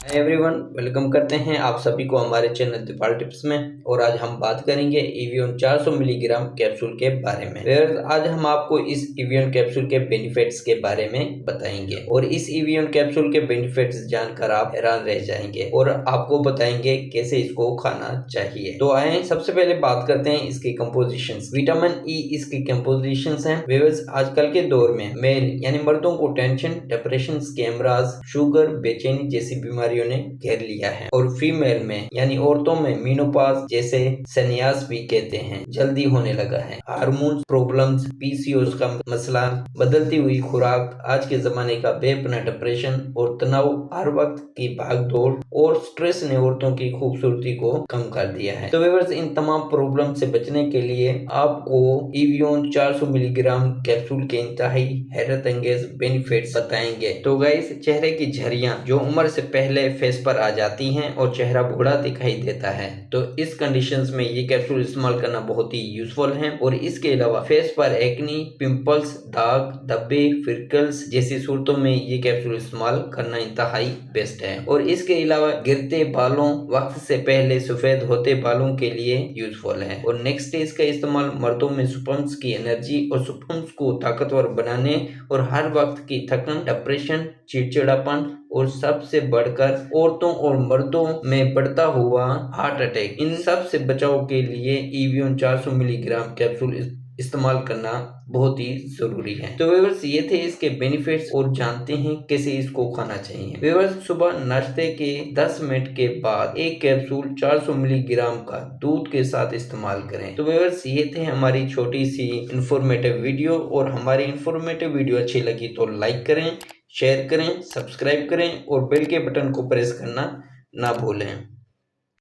Hi everyone, welcome करते हैं आप सभी को हमारे चैनल दीपाल टिप्स में। और आज हम बात करेंगे एवियन 400 मिलीग्राम कैप्सूल के बारे में। आज हम आपको इस एवियन कैप्सूल के बेनिफिट्स के बारे में बताएंगे और इस एवियन कैप्सूल के बेनिफिट्स जानकर आप हैरान रह जाएंगे और आपको बताएंगे कैसे इसको खाना चाहिए। तो आए सबसे पहले बात करते हैं इसके कंपोजिशन। विटामिन ई इसके कंपोजिशन है। व्यूअर्स, आजकल के दौर में मेल यानी मर्दों को टेंशन, डिप्रेशन, कैमराज, शुगर, बेचैनी जैसी बीमारियों ने घेर लिया है और फीमेल में यानी औरतों में मीनोपॉज जैसे संन्यास भी कहते हैं जल्दी होने लगा है। हार्मोन प्रॉब्लम्स, पीसीओएस का मसला, बदलती हुई खुराक, आज के जमाने का बेपना डिप्रेशन और तनाव, हर वक्त की भागदौड़ और स्ट्रेस ने औरतों की खूबसूरती को कम कर दिया है। तो व्यूअर्स, इन तमाम प्रॉब्लम से बचने के लिए आपको एवियन 400 मिलीग्राम कैप्सूल के इंतहाई हैरत अंगेज बेनिफिट्स बताएंगे। तो गाइस, चेहरे की झुर्रियां जो उम्र से पहले फेस पर आ जाती हैं और चेहरा बूढ़ा दिखाई देता है, तो इस कंडीशंस में ये कैप्सूल इस्तेमाल करना बहुत ही यूजफुल है। और इसके अलावा फेस पर एक्नी, पिंपल्स, दाग, धब्बे, फिरकल्स जैसी सूरतों में ये कैप्सूल इस्तेमाल करना इंतहाई बेस्ट है। और इसके अलावा गिरते बालों, वक्त से पहले सफेद होते बालों के लिए यूजफुल है। और नेक्स्ट इसका इस्तेमाल मर्दों में स्पर्म्स की एनर्जी और स्पर्म्स को ताकतवर बनाने और हर वक्त की थकन, डिप्रेशन, चिड़चिड़ापन और सबसे बढ़कर औरतों और मर्दों में बढ़ता हुआ हार्ट अटैक, इन सब से बचाव के लिए एवियन 400 मिलीग्राम कैप्सूल इस्तेमाल करना बहुत ही जरूरी है। तो व्यूअर्स, ये थे इसके बेनिफिट्स और जानते हैं कैसे इसको खाना चाहिए। व्यूअर्स, सुबह नाश्ते के 10 मिनट के बाद एक कैप्सूल 400 मिलीग्राम का दूध के साथ इस्तेमाल करें। तो व्यूअर्स, ये थे हमारी छोटी सी इंफॉर्मेटिव वीडियो और हमारी इंफॉर्मेटिव वीडियो अच्छी लगी तो लाइक करें, शेयर करें, सब्सक्राइब करें और बेल के बटन को प्रेस करना ना भूलें।